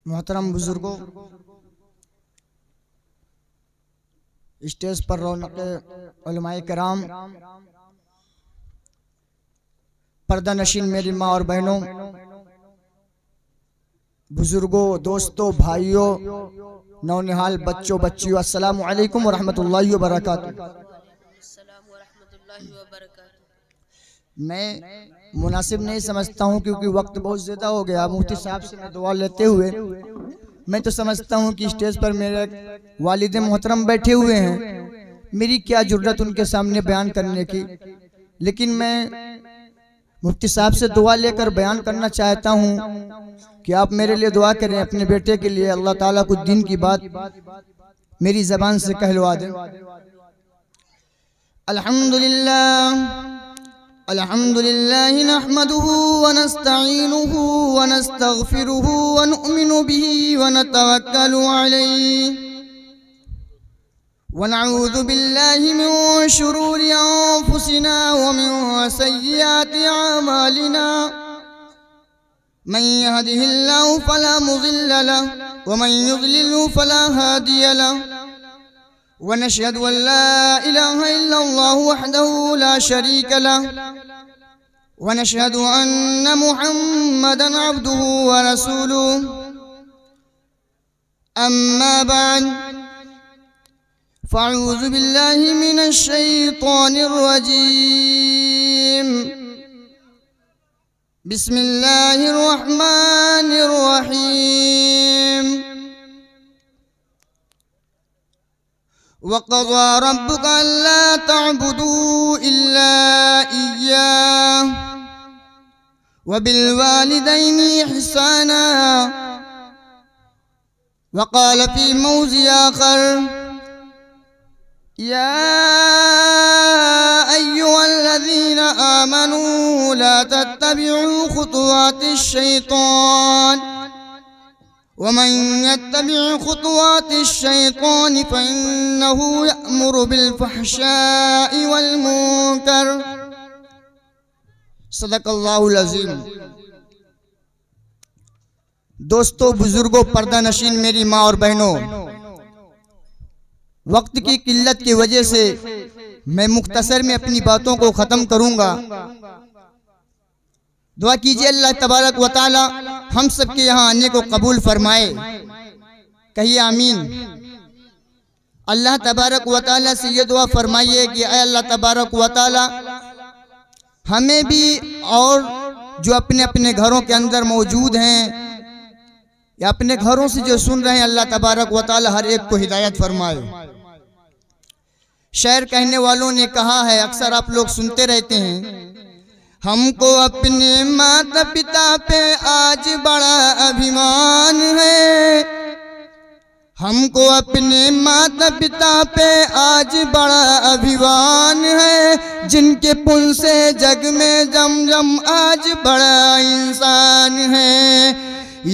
محترم بزرگوں، اسٹیج پر رونق علماء کرام، پردہ نشین میری ماں اور بہنوں، بزرگوں، دوستوں، بھائیوں، نونہال بچوں بچیوں، السلام علیکم ورحمۃ اللہ وبرکاتہ۔ السلام ورحمۃ اللہ وبرکاتہ۔ میں مناسب نہیں سمجھتا ہوں کیونکہ وقت بہت زیادہ ہو گیا۔ مفتی صاحب سے میں دعا لیتے ہوئے میں تو سمجھتا ہوں کہ اسٹیج پر میرے والد محترم بیٹھے ہوئے ہیں، میری کیا جرت ان کے سامنے بیان کرنے کی، لیکن میں مفتی صاحب سے دعا لے کر بیان کرنا چاہتا ہوں کہ آپ میرے لیے دعا کریں، اپنے بیٹے کے لیے اللہ تعالیٰ کو دین کی بات میری زبان سے کہلوا دیں۔ الحمد للہ نحمده ونستعینه ونستغفره ونؤمن به ونتوکل علیہ ونعوذ باللہ من شرور انفسنا ومن سیئات اعمالنا، من يهده الله فلا مضل له ومن يضلل فلا هادي له، ونشهد أن لا إله إلا الله وحده لا شريك له، ونشهد أن محمدا عبده ورسوله، أما بعد فأعوذ بالله من الشيطان الرجيم، بسم الله الرحمن الرحيم، وقضى ربك ألا تعبدوا إلا إياه وبالوالدين إحسانا، وقال في موضع آخر يا أيها الذين آمنوا لا تتبعوا خطوات الشيطان ومن يتبع خطوات الشيطان فإنه يأمر بالفحشاء والمنكر، صدق اللہ العظیم۔ دوستو، بزرگوں، پردہ نشین میری ماں اور بہنوں، وقت کی قلت کی وجہ سے میں مختصر میں اپنی باتوں کو ختم کروں گا۔ دعا کیجئے اللہ تبارک و تعالی ہم سب کے یہاں آنے کو قبول فرمائے، کہیے آمین۔ اللہ تبارک و تعالی سے یہ دعا فرمائیے کہ اے اللہ تبارک و تعالی ہمیں بھی اور جو اپنے اپنے گھروں کے اندر موجود ہیں یا اپنے گھروں سے جو سن رہے ہیں، اللہ تبارک و تعالی ہر ایک کو ہدایت فرمائے۔ شاعر کہنے والوں نے کہا ہے، اکثر آپ لوگ سنتے رہتے ہیں، ہم کو اپنے ماتا پتا پہ آج بڑا ابھیمان ہے، ہم کو اپنے ماتا پتا پہ آج بڑا ابھیمان ہے، جن کے پن سے جگ میں جم آج بڑا انسان ہے۔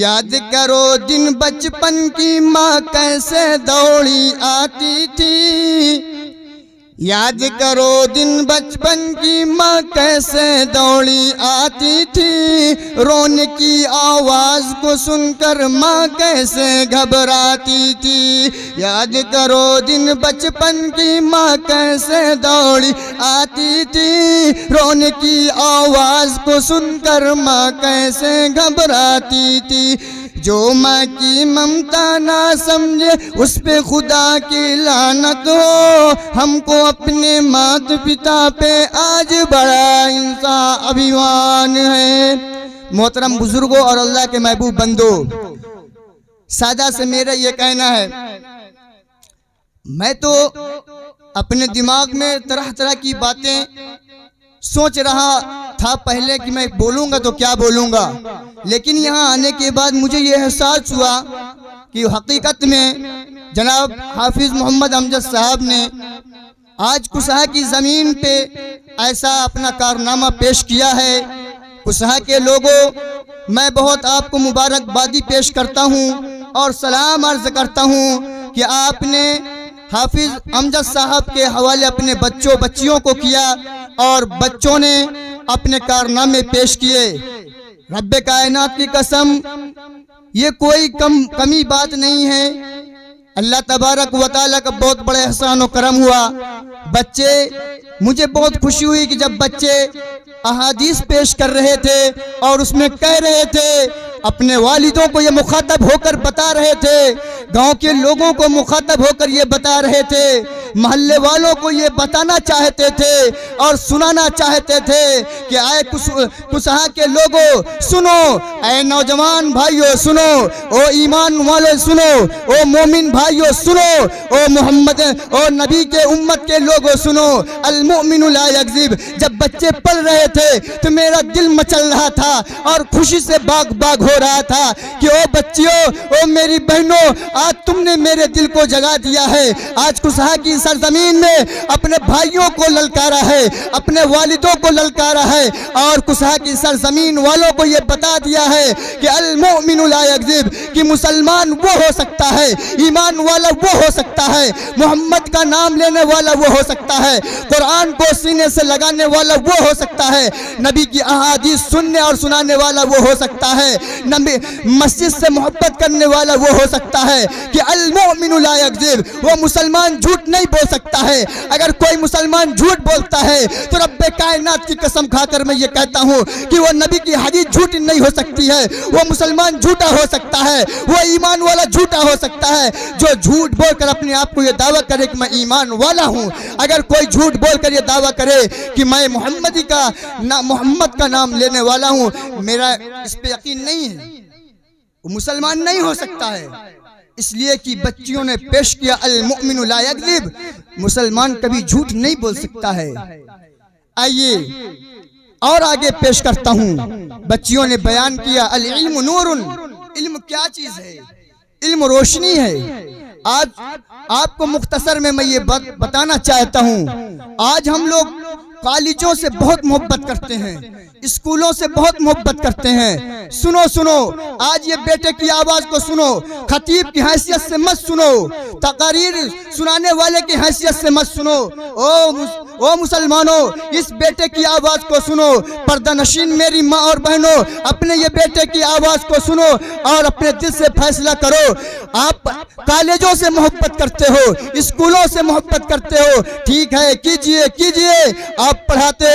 یاد کرو دن بچپن کی ماں کیسے دوڑی آتی تھی، یاد کرو دن بچپن کی ماں کیسے دوڑی آتی تھی، رونے کی آواز کو سن کر ماں کیسے گھبراتی تھی، یاد کرو دن بچپن کی ماں کیسے دوڑی آتی تھی، رونے کی آواز کو سن کر ماں کیسے گھبراتی تھی، جو ماں کی ممتا نہ سمجھے اس پہ خدا کی لعنت ہو، ہم کو اپنے مات پتا پہ آج بڑا انسان ابھیمان ہے۔ محترم بزرگوں اور اللہ کے محبوب بندو، سادہ سے میرا یہ کہنا ہے، میں تو اپنے دماغ میں طرح طرح کی باتیں سوچ رہا تھا پہلے کہ میں بولوں گا تو کیا بولوں گا، لیکن یہاں آنے کے بعد مجھے یہ احساس ہوا کہ حقیقت میں جناب حافظ محمد امجد صاحب نے آج کسہا کی زمین پہ ایسا اپنا کارنامہ پیش کیا ہے۔ کسہا کے لوگوں، میں بہت آپ کو مبارکبادی پیش کرتا ہوں اور سلام عرض کرتا ہوں کہ آپ نے حافظ امجد صاحب کے حوالے اپنے بچوں بچیوں کو کیا اور بچوں نے اپنے کارنامے پیش کیے۔ رب کائنات کی قسم، یہ کوئی کمی بات نہیں ہے، اللہ تبارک و تعالیٰ کا بہت بڑا احسان و کرم ہوا۔ بچے، مجھے بہت خوشی ہوئی کہ جب بچے احادیث پیش کر رہے تھے اور اس میں کہہ رہے تھے، اپنے والدوں کو یہ مخاطب ہو کر بتا رہے تھے، گاؤں کے لوگوں کو مخاطب ہو کر یہ بتا رہے تھے، محلے والوں کو یہ بتانا چاہتے تھے اور سنانا چاہتے تھے کہ اے کسہا کے لوگوں سنو، اے نوجوان بھائیوں سنو، او ایمان والے سنو، او مومن بھائیوں سنو، او محمد او نبی کے امت کے لوگوں سنو، المؤمن لا یکذب۔ جب بچے پڑھ رہے تھے تو میرا دل مچل رہا تھا اور خوشی سے باغ باغ ہو رہا تھا کہ او بچیوں، او میری بہنوں، آج تم نے میرے دل کو جگا دیا ہے۔ آج کسہا کی سرزمین میں اپنے بھائیوں کو للکارا ہے، اپنے والدوں کو للکارا ہے اور کسہا کی سرزمین والوں کو یہ بتا دیا ہے کہ المؤمن لا یکذب، کہ مسلمان وہ ہو سکتا ہے، ایمان والا وہ ہو سکتا ہے، محمد کا نام لینے والا وہ ہو سکتا ہے، قرآن کو سینے سے لگانے والا وہ ہو سکتا ہے، نبی کی احادیث سننے اور سنانے والا وہ ہو سکتا ہے، نبی مسجد سے محبت کرنے والا وہ ہو سکتا ہے کہ المؤمن لا یکذب، وہ مسلمان جھوٹ نہیں بول سکتا ہے۔ اگر کوئی مسلمان جھوٹ بولتا ہے تو رب کائنات کی قسم کھا کر میں یہ کہتا ہوں کہ وہ نبی کی حدیث جھوٹی نہیں ہو سکتی ہے، وہ مسلمان جھوٹا ہو سکتا ہے، وہ ایمان والا جھوٹا ہو سکتا ہے۔ جو جھوٹ بول کر اپنے آپ کو یہ دعویٰ کرے کہ میں ایمان والا ہوں، اگر کوئی جھوٹ بول کر یہ دعویٰ کرے کہ میں محمد کا نام لینے والا ہوں، میرا اس پہ یقین نہیں ہے، وہ مسلمان نہیں ہو سکتا ہے۔ اس لیے کہ بچیوں نے پیش کیا المؤمن لا یکذب، مسلمان کبھی جھوٹ نہیں بول سکتا ہے۔ آئیے اور آگے پیش کرتا ہوں، بچیوں نے بیان کیا العلم نور، علم کیا چیز ہے؟ علم روشنی ہے۔ آج آپ کو مختصر میں یہ بتانا چاہتا ہوں، آج ہم لوگ کالجوں سے بہت محبت کرتے ہیں، اسکولوں سے بہت محبت کرتے ہیں۔ سنو آج یہ بیٹے کی آواز کو سنو، خطیب کی حیثیت سے مت سنو، تقاریر سنانے والے کی حیثیت سے مت سنو۔ او مسلمانوں، اس بیٹے کی آواز کو سنو، پردہ نشین میری ماں اور بہنوں، اپنے یہ بیٹے کی آواز کو سنو اور اپنے دل سے فیصلہ کرو۔ آپ کالجوں سے محبت کرتے ہو، اسکولوں سے محبت کرتے ہو، ٹھیک ہے، کیجئے۔ آپ پڑھاتے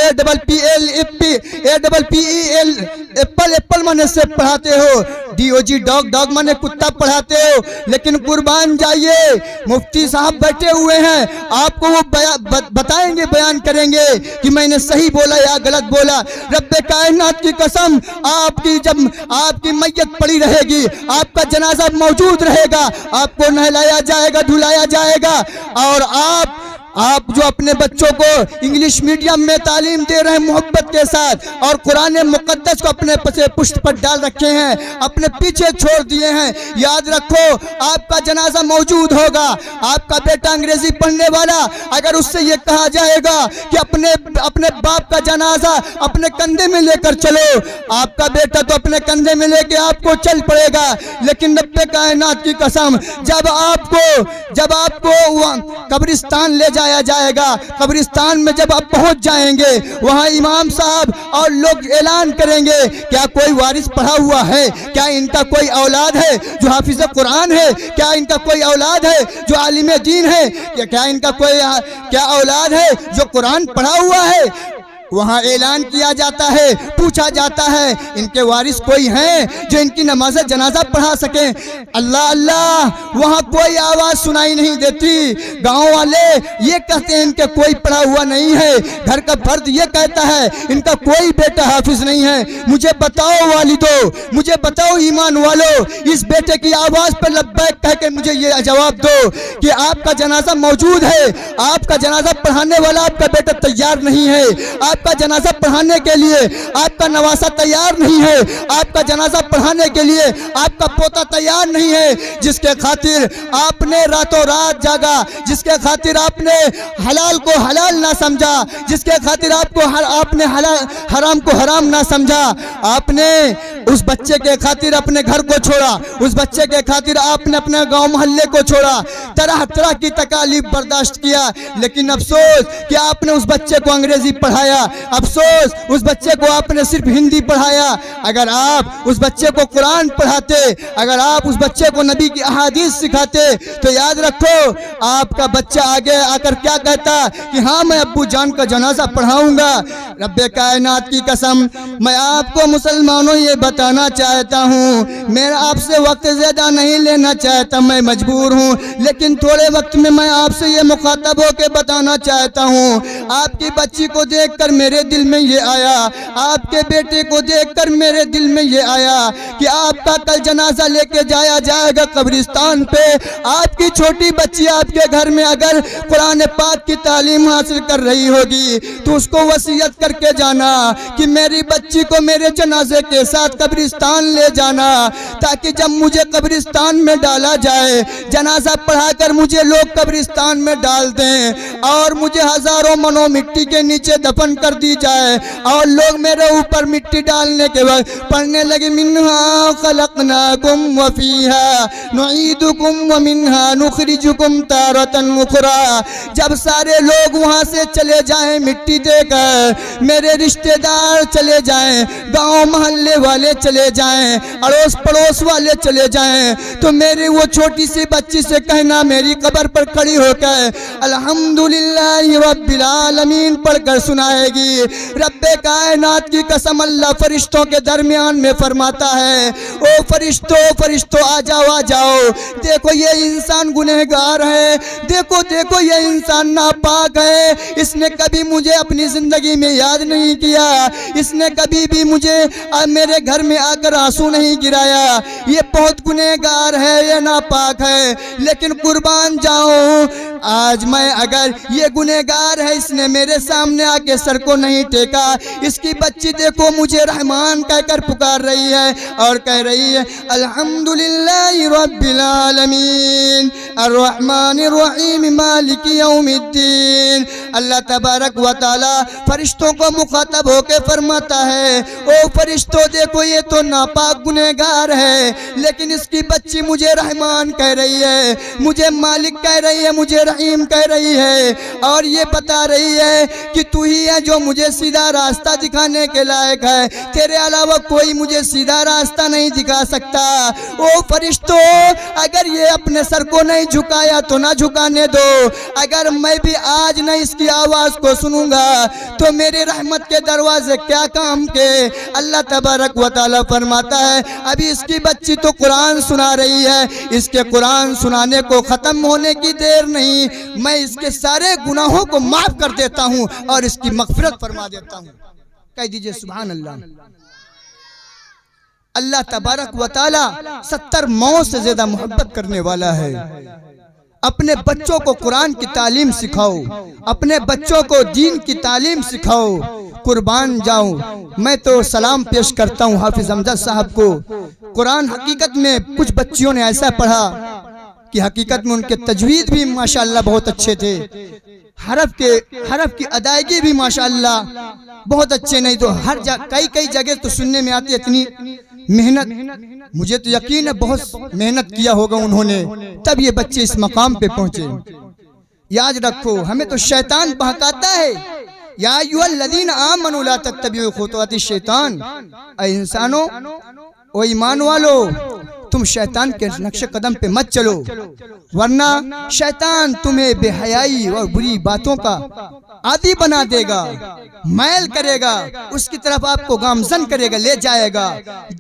ایپل مانے سے پڑھاتے ہو، DOG ڈاگ مانے کتا پڑھاتے ہو، لیکن قربان جائیے مفتی صاحب بیٹھے ہوئے ہیں، آپ کو وہ بتائیں گے، بیان کریں گے کہ میں نے صحیح بولا یا غلط بولا۔ رب کائنات کی قسم، جب آپ کی میت پڑی رہے گی، آپ کا جنازہ موجود رہے گا، آپ کو نہلایا جائے گا، دھلایا جائے گا، اور آپ جو اپنے بچوں کو انگلش میڈیم میں تعلیم دے رہے ہیں محبت کے ساتھ، اور قرآن مقدس کو اپنے پشت پر ڈال رکھے ہیں، اپنے پیچھے چھوڑ دیے ہیں، یاد رکھو آپ کا جنازہ موجود ہوگا۔ آپ کا بیٹا انگریزی پڑھنے والا، اگر اس سے یہ کہا جائے گا کہ اپنے باپ کا جنازہ اپنے کندھے میں لے کر چلو، آپ کا بیٹا تو اپنے کندھے میں لے کے آپ کو چل پڑے گا، لیکن رب کائنات کی قسم، جب آپ کو قبرستان لے جائے گا، قبرستان میں جب آپ پہنچ جائیں گے، وہاں امام صاحب اور لوگ اعلان کریں گے، کیا کوئی وارث پڑھا ہوا ہے؟ کیا ان کا کوئی اولاد ہے جو حافظ قرآن ہے؟ کیا ان کا کوئی اولاد ہے جو عالم دین ہے؟ کیا ان کا کوئی اولاد ہے جو قرآن پڑھا ہوا ہے؟ وہاں اعلان کیا جاتا ہے، پوچھا جاتا ہے ان کے وارث کوئی ہیں جو ان کی نماز جنازہ پڑھا سکیں؟ اللہ، وہاں کوئی آواز سنائی نہیں دیتی۔ گاؤں والے یہ کہتے ہیں ان کے کوئی پڑھا ہوا نہیں ہے، گھر کا فرد یہ کہتا ہے ان کا کوئی بیٹا حافظ نہیں ہے۔ مجھے بتاؤ والدو، مجھے بتاؤ ایمان والو، اس بیٹے کی آواز پر لبیک کہہ کے مجھے یہ جواب دو کہ آپ کا جنازہ موجود ہے، آپ کا جنازہ پڑھانے والا آپ کا بیٹا تیار نہیں ہے، آپ کا جنازہ پڑھانے کے لیے آپ کا نواسہ تیار نہیں ہے، آپ کا جنازہ پڑھانے کے لیے آپ کا پوتا تیار نہیں ہے، جس کے خاطر آپ نے راتوں رات جاگا، جس کے خاطر آپ نے حلال کو حلال نہ سمجھا، جس کے خاطر آپ نے حرام کو حرام نہ سمجھا، آپ نے اس بچے کے خاطر اپنے گھر کو چھوڑا، اس بچے کے خاطر آپ نے اپنے گاؤں محلے کو چھوڑا، طرح طرح کی تکالیف برداشت کیا، لیکن افسوس کہ آپ نے اس بچے کو انگریزی پڑھایا، افسوس اس بچے کو آپ نے صرف ہندی پڑھایا. اگر آپ اس بچے کو قرآن پڑھاتے, اگر آپ اس بچے کو نبی کی احادیث سکھاتے, تو یاد رکھو آپ کا بچہ آگے آ کر کیا کہتا کہ ہاں میں ابو جان کا جنازہ پڑھاؤں گا. رب کائنات کی قسم میں آپ کو مسلمانوں یہ بتانا چاہتا ہوں, میرا آپ سے وقت زیادہ نہیں لینا چاہتا, میں مجبور ہوں, لیکن تھوڑے وقت میں آپ سے یہ مخاطب ہو کے بتانا چاہتا ہوں. آپ کی بچی کو دیکھ کر میرے دل میں یہ آیا, آپ کے بیٹے کو دیکھ کر میرے دل میں یہ آیا کہ آپ کا کل جنازہ لے کے جایا جائے گا قبرستان پہ. آپ کی چھوٹی بچی آپ کے گھر میں اگر قرآن پاک کی تعلیم حاصل کر رہی ہوگی تو اس کو وصیت کر کے جانا کہ میری بچی کو میرے جنازے کے ساتھ قبرستان لے جانا, تاکہ جب مجھے قبرستان میں ڈالا جائے, جنازہ پڑھا کر مجھے لوگ قبرستان میں ڈال دیں اور مجھے ہزاروں منوں مٹی کے نیچے دفن کر دی جائے, اور لوگ میرے اوپر مٹی ڈالنے کے وقت پڑھنے لگے منہا خلقناکم وفیہا نعیدکم ومنہا نخرجکم تارۃ اخری. جب سارے لوگ وہاں سے چلے جائیں مٹی دے کر, میرے رشتہ دار چلے جائیں, گاؤں محلے والے چلے جائیں, اڑوس پڑوس والے چلے جائیں, تو میری وہ چھوٹی سی بچی سے کہنا میری قبر پر کھڑی ہو کر الحمدللہ رب العالمین پڑھ کر سنائے گی. رب کائنات کی قسم اللہ فرشتوں کے درمیان میں فرماتا ہے, او فرشتوں آ جاؤ, دیکھو یہ انسان گنہگار ہے, دیکھو یہ انسان ناپاک ہے, اس نے کبھی مجھے اپنی زندگی میں یاد نہیں کیا, اس نے کبھی بھی مجھے میرے گھر میں آ کر آنسو نہیں گرایا, یہ بہت گنہگار ہے, یہ ناپاک ہے, لیکن قربان جاؤں آج میں اگر یہ گنہگار ہے, اس نے میرے سامنے آ کے سر کو نہیں ٹیکا, اس کی بچی دیکھو مجھے رحمان کہہ کر پکار رہی ہے اور کہہ رہی ہے الحمدللہ رب العالمین الرحمن الرحیم مالک یوم الدین. اللہ تبارک و تعالی فرشتوں کو مخاطب ہو کے فرماتا ہے, او فرشتوں دیکھو یہ تو ناپاک گنہگار ہے, لیکن اس کی بچی مجھے رحمان کہہ رہی ہے, مجھے مالک کہہ رہی ہے, مجھے رحیم کہہ رہی ہے, اور یہ بتا رہی ہے کہ تو ہی ہے جو مجھے سیدھا راستہ دکھانے کے لائق ہے, تیرے علاوہ کوئی مجھے سیدھا راستہ نہیں دکھا سکتا. او فرشتوں اگر یہ اپنے سر کو نہیں جھکایا تو نہ جھکانے دو, اگر میں بھی آج نہ اس کی آواز کو سنوں گا تو میرے رحمت کے دروازے کیا کام کے. اللہ تبارک و تعالی فرماتا ہے ابھی اس کی بچی تو قرآن سنا رہی ہے, اس کے قرآن سنانے کو ختم ہونے کی دیر نہیں, میں اس کے سارے گناہوں کو معاف کر دیتا ہوں اور اس کی مغفرت فرما دیتا ہوں. کہہ دیجئے سبحان اللہ. اللہ تبارک و تعالی 70 ماؤں سے زیادہ محبت کرنے والا ہے. اپنے بچوں کو قرآن کی تعلیم سکھاؤ, اپنے بچوں کو دین کی تعلیم سکھاؤ. قربان جاؤں میں تو سلام پیش کرتا ہوں حافظ امجد صاحب کو. قرآن حقیقت میں کچھ بچیوں نے ایسا پڑھا کہ حقیقت میں ان کے تجوید بھی ماشاءاللہ بہت اچھے تھے, حرف کی ادائیگی بھی ماشاءاللہ بہت اچھے, نہیں تو کئی جگہ تو سننے میں آتی اتنی محنت, مجھے تو یقین ہے بہت محنت کیا ہوگا انہوں نے, تب یہ بچے اس مقام پہ پہنچے. یاد رکھو ہمیں تو شیطان بہکاتا ہے, یا ایھا الذین آمنوا لا تتبعوا خطوات الشیطان, اے انسانوں او ایمان والو تم شیطان کے نقش قدم پہ مت چلو, ورنہ شیطان تمہیں بے حیائی اور بری باتوں کا عادی بنا دے گا, میل کرے گا, اس کی طرف آپ کو گامزن کرے گا, لے جائے گا.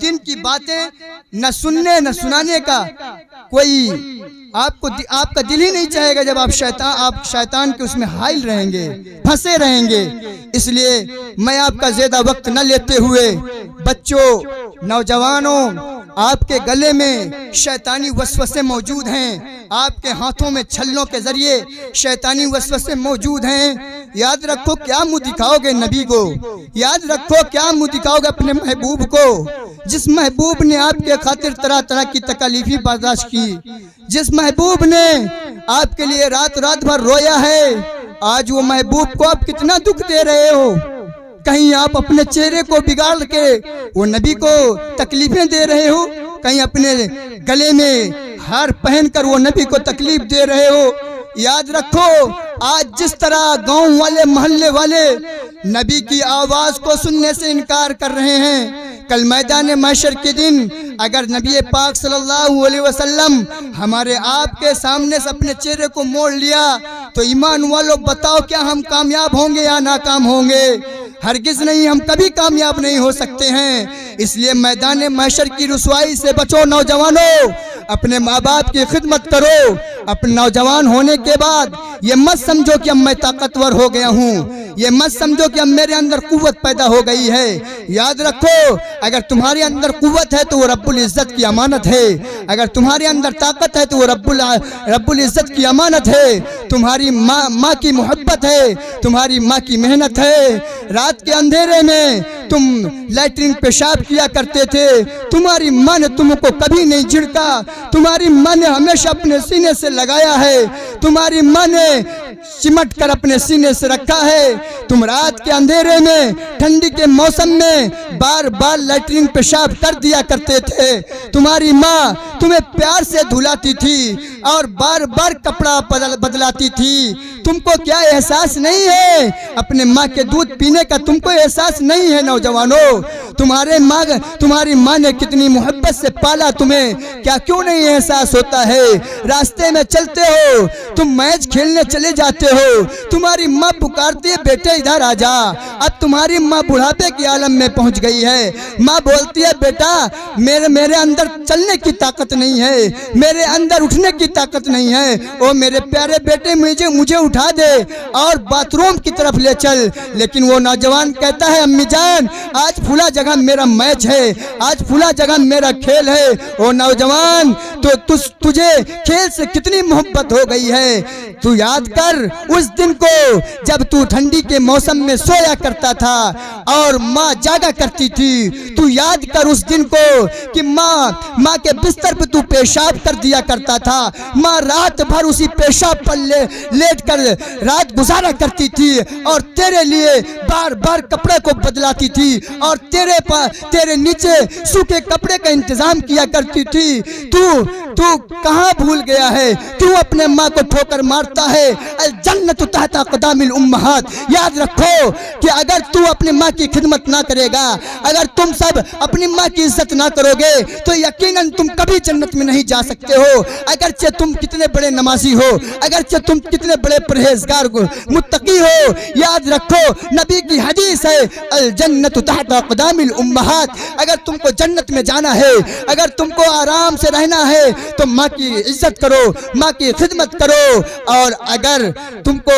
دن کی باتیں نہ سننے نہ سنانے کا کوئی آپ کا دل ہی نہیں چاہے گا جب آپ شیطان کے اس میں حائل رہیں گے, پھنسے رہیں گے. اس لیے میں آپ کا زیادہ وقت نہ لیتے ہوئے بچوں, نوجوانوں, آپ کے گلے میں شیطانی وسوسے موجود ہیں, آپ کے ہاتھوں میں چھلوں کے ذریعے شیطانی وسوسے موجود ہیں. یاد رکھو کیا منہ دکھاؤ گے نبی کو, یاد رکھو کیا منہ دکھاؤ گے اپنے محبوب کو, جس محبوب نے آپ کے خاطر طرح طرح کی تکالیفیں برداشت کی, جس محبوب نے آپ کے لیے رات بھر رویا ہے. آج وہ محبوب کو آپ کتنا دکھ دے رہے ہو, کہیں آپ اپنے چہرے کو بگاڑ کے وہ نبی کو تکلیفیں دے رہے ہو, کہیں اپنے گلے میں ہار پہن کر وہ نبی کو تکلیف دے رہے ہو. یاد رکھو آج جس طرح گاؤں والے محلے والے نبی کی آواز کو سننے سے انکار کر رہے ہیں، کل میدان محشر کے دن اگر نبی پاک صلی اللہ علیہ وسلم ہمارے آپ کے سامنے سے اپنے چہرے کو موڑ لیا تو ایمان والو بتاؤ کیا ہم کامیاب ہوں گے یا ناکام ہوں گے؟ ہرگز نہیں، ہم کبھی کامیاب نہیں ہو سکتے ہیں۔ اس لیے میدان محشر کی رسوائی سے بچو نوجوانوں، اپنے ماں باپ کی خدمت کرو۔ اپنے نوجوان ہونے کے بعد یہ مت سمجھو کہ اب میں طاقتور ہو گیا ہوں، یہ مت سمجھو کہ اب میرے اندر قوت پیدا ہو گئی ہے۔ یاد رکھو، اگر تمہارے اندر قوت ہے تو وہ رب العزت کی امانت ہے، اگر تمہارے اندر طاقت ہے تو وہ رب العزت کی امانت ہے۔ تمہاری ماں کی محبت ہے، تمہاری ماں کی محنت ہے۔ رات کے اندھیرے میں تم لیٹرین پیشاب کیا کرتے تھے، تمہاری ماں نے تم کو کبھی نہیں جھڑکا، تمہاری ماں نے ہمیشہ اپنے سینے سے لگایا ہے، تمہاری ماں نے چمٹ کر اپنے سینے سے رکھا ہے۔ تم رات کے اندھیرے میں ٹھنڈی کے موسم میں بار بار لیٹرین پیشاب کر دیا کرتے تھے، تمہاری ماں تمہیں پیار سے دھلاتی تھی اور بار بار کپڑا بدلاتی تھی۔ تم کو کیا احساس نہیں ہے اپنے ماں کے دودھ پینے کا؟ تم کو احساس نہیں ہے نوجوانوں؟ تمہاری ماں نے کتنی محبت سے پالا تمہیں، کیا کیوں نہیں احساس ہوتا ہے؟ راستے میں چلتے ہو، تم میچ کھیلنے چلے جاتے ہو، تمہاری ماں پکارتی ہے بیٹے ادھر آ جا۔ اب تمہاری ماں بڑھاپے کی عالم میں پہنچ گئی ہے، ماں بولتی ہے بیٹا میرے اندر چلنے کی طاقت نہیں ہے، میرے اندر اٹھنے کی طاقت نہیں ہے، او میرے پیارے بیٹے مجھے اٹھا دے اور باتھ روم کی طرف لے چل۔ لیکن وہ نوجوان کہتا ہے امی جان آج فلاں جگہ میرا میچ ہے، آج فلاں جگہ میرا کھیل ہے۔ او نوجوان تو تجھے کھیل سے کتنی محبت ہو گئی ہے، تو یاد کر اس دن کو جب تو ٹھنڈی کے موسم میں سویا کرتا تھا اور ماں جاگا کرتی تھی۔ تو یاد کر اس دن کو کہ ماں کے بستر پہ تو پیشاب کر دیا کرتا تھا، ماں رات بھر اسی پیشاب پر لیٹ کر رات گزارا کرتی تھی اور تیرے لیے بار بار کپڑے کو بدلاتی تھی اور تیرے نیچے سوکھے کپڑے کا انتظام کیا کرتی تھی۔ تو کہاں بھول گیا ہے؟ کیوں اپنے ماں کو ٹھوکر مارتا ہے؟ الجنت تحت اقدام الامہات۔ یاد رکھو کہ اگر تو اپنی ماں کی خدمت نہ کرے گا، اگر تم سب اپنی ماں کی عزت نہ کرو گے تو یقیناً تم کبھی جنت میں نہیں جا سکتے ہو، اگرچہ تم کتنے بڑے نمازی ہو، اگرچہ تم کتنے بڑے پرہیزگار متقی ہو۔ یاد رکھو نبی کی حدیث ہے الجنت تحت اقدام الامہات۔ اگر تم کو جنت میں جانا ہے، اگر تم کو آرام سے رہنا ہے تو ماں کی عزت کرو، ماں کی خدمت کرو، اور اگر تم کو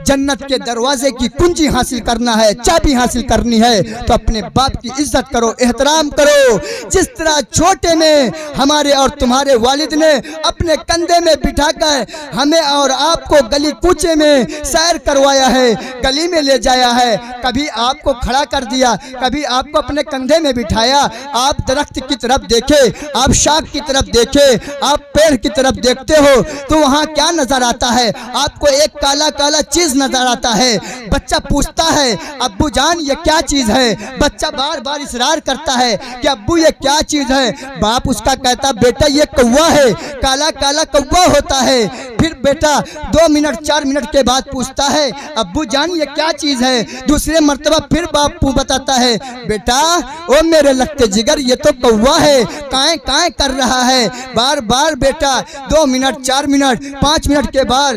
جنت کے دروازے کی کنجی حاصل کرنا ہے، چابی حاصل کرنی ہے تو اپنے باپ کی عزت کرو، احترام کرو۔ جس طرح چھوٹے میں ہمارے اور تمہارے والد نے اپنے کندھے میں بٹھا کر ہمیں اور آپ کو گلی کوچے میں سیر کروایا ہے، گلی میں لے جایا ہے، کبھی آپ کو کھڑا کر دیا، کبھی آپ کو اپنے کندھے میں بٹھایا، آپ درخت کی طرف دیکھے، آپ شاخ کی طرف دیکھے، آپ پیڑ کی طرف دیکھتے ہو تو وہاں کیا نظر آتا ہے؟ آپ کو ایک کالا کالا چیز نظر آتا ہے۔ بچہ پوچھتا ہے ابو جان یہ کیا چیز ہے؟ بچہ بار بار اصرار کرتا ہے کہ ابو یہ کیا چیز ہے؟ باپ اس کا کہتا بیٹا یہ کوا ہے، کالا کالا کوا ہوتا ہے۔ پھر بیٹا 2 منٹ 4 منٹ کے بعد پوچھتا ہے ابو جان یہ کیا چیز ہے؟ دوسرے مرتبہ پھر باپ بتاتا ہے بیٹا او میرے لگتے جگر یہ تو کوا ہے، کائیں کائیں کر رہا ہے۔ بار بار بیٹا 2 منٹ 4 منٹ 5 منٹ کے بعد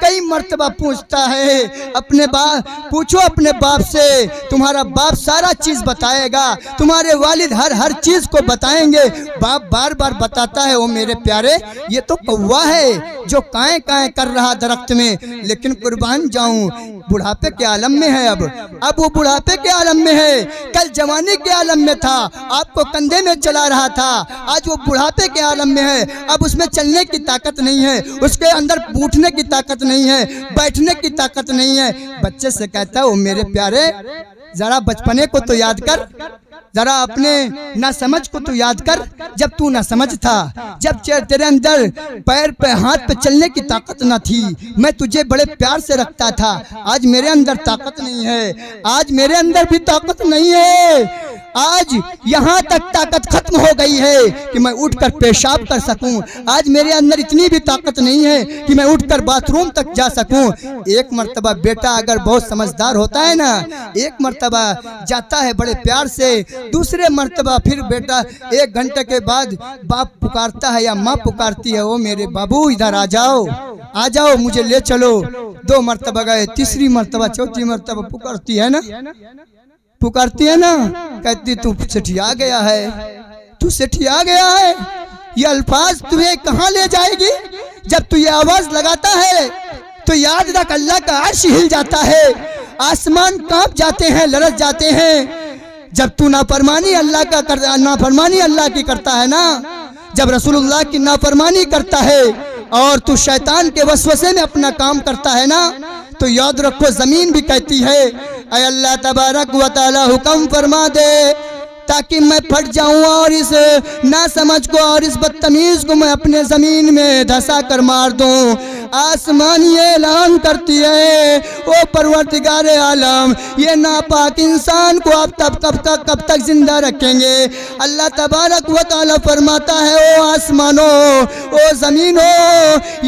کئی مرتبہ پوچھتا ہے اپنے باپ، پوچھو اپنے باپ سے، تمہارا باپ سارا چیز بتائے گا، تمہارے والد ہر چیز کو بتائیں گے۔ باپ بار بار بتاتا ہے او میرے پیارے یہ تو کوا ہے جو کائیں کائیں کر رہا درخت میں، لیکن قربان جاؤں بڑھاپے کے عالم میں ہے، اب وہ بڑھاپے کے عالم میں ہے، کل جوانی کے عالم میں تھا، آپ کو کندھے میں چلا رہا تھا، آج وہ بڑھاپے کے عالم میں ہے، اب اس میں چلنے کی طاقت نہیں ہے، اس کے اندر اٹھنے کی طاقت نہیں ہے، بیٹھنے کی طاقت نہیں ہے۔ بچے سے کہتا ہے او میرے پیارے ذرا بچپنے کو تو یاد کر، ذرا اپنے نہ سمجھ کو تو یاد کر، جب تو نہ سمجھ تھا، جب تیرے اندر پیر پہ ہاتھ پہ چلنے کی طاقت نہ تھی، میں تجھے بڑے پیار سے رکھتا تھا، آج میرے اندر طاقت نہیں ہے، آج میرے اندر بھی طاقت نہیں ہے، آج یہاں تک طاقت ختم ہو گئی ہے کہ میں اٹھ کر پیشاب کر سکوں، آج میرے اندر اتنی بھی طاقت نہیں ہے کہ میں اٹھ کر باتھ روم تک جا سکوں۔ ایک مرتبہ بیٹا اگر بہت سمجھدار ہوتا ہے نا، ایک مرتبہ جاتا ہے بڑے پیار سے، دوسرے مرتبہ پھر بیٹا 1 گھنٹے کے بعد باپ پکارتا ہے یا ماں پکارتی ہے، او میرے بابو ادھر آ جاؤ مجھے لے چلو۔ 2 مرتبہ گئے، تیسری مرتبہ چوتھی مرتبہ پکارتی ہے نا، کہتی تو سٹھیا گیا ہے، یہ الفاظ تمہیں کہاں لے جائے گی؟ جب تو یہ آواز لگاتا ہے تو یاد رکھ اللہ کا عرش ہل جاتا ہے، آسمان کانپ جاتے ہیں، لرز جاتے ہیں۔ جب تو نافرمانی اللہ کی کرتا ہے نا، جب رسول اللہ کی نافرمانی کرتا ہے اور تو شیطان کے وسوسے میں اپنا کام کرتا ہے نا، تو یاد رکھو زمین بھی کہتی ہے اے اللہ تبارک و تعالی حکم فرما دے تاکہ میں پھٹ جاؤں اور اس ناسمجھ کو اور اس بدتمیز کو میں اپنے زمین میں دھسا کر مار دوں۔ آسمان یہ اعلان کرتی ہے او پروردگار عالم، یہ ناپاک انسان کو اب کب تک زندہ رکھیں گے؟ اللہ تبارک و تعالی فرماتا ہے او آسمانو، او زمینو،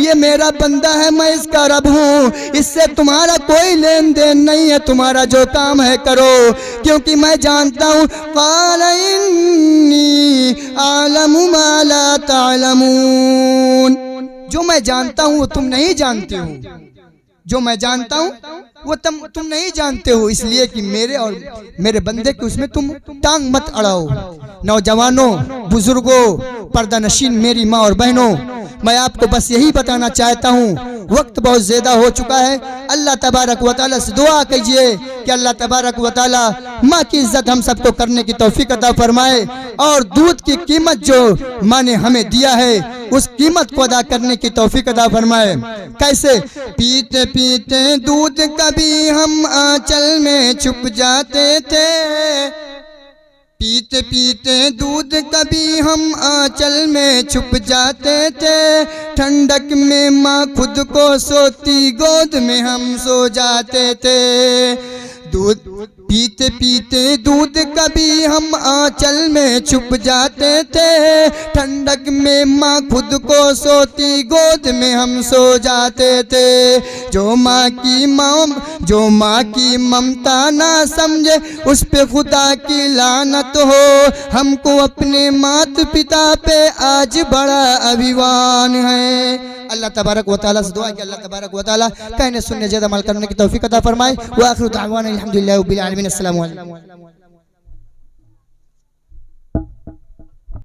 یہ میرا بندہ ہے، میں اس کا رب ہوں، اس سے تمہارا کوئی لین دین نہیں ہے، تمہارا جو کام ہے کرو، کیونکہ میں جانتا ہوں قال انی اعلم ما لا تعلمون، جو میں جانتا ہوں وہ تم نہیں جانتے ہو، جو میں جانتا ہوں وہ تم نہیں جانتے ہو، اس لیے کہ میرے اور میرے بندے کے اس میں تم ٹانگ مت اڑاؤ۔ نوجوانوں، بزرگوں، پردہ نشین میری ماں اور بہنوں، میں آپ کو بس یہی بتانا چاہتا ہوں، وقت بہت زیادہ ہو چکا ہے۔ اللہ تبارک و تعالیٰ سے دعا کیجئے کہ اللہ تبارک و تعالیٰ ماں کی عزت ہم سب کو کرنے کی توفیق عطا فرمائے، اور دودھ کی قیمت جو ماں نے ہمیں دیا ہے اس قیمت کو ادا کرنے کی توفیق عطا فرمائے۔ کیسے؟ پیتے پیتے دودھ کبھی ہم آنچل میں چھپ جاتے تھے، پیتے پیتے دودھ کبھی ہم آنچل میں چھپ جاتے تھے، ٹھنڈک میں ماں خود کو سوتی گود میں ہم سو جاتے تھے۔ دودھ پیتے پیتے دودھ کبھی ہم آنچل میں چھپ جاتے تھے، ٹھنڈک میں ماں خود کو سوتی گود میں ہم سو جاتے تھے۔ جو ماں کی ممتا نہ سمجھے اس پہ خدا کی لعنت ہو، ہم کو اپنے مات پتا پہ آج بڑا ابھیمان ہے۔ اللہ تبارک و تعالیٰ سے دعا ہے کہ اللہ تبارک و تعالیٰ کہنے سننے زیادہ عمل کرنے کی توفیق عطا فرمائے۔ وآخر دعوانا الحمدللہ رب العالمین۔ السلام علیکم۔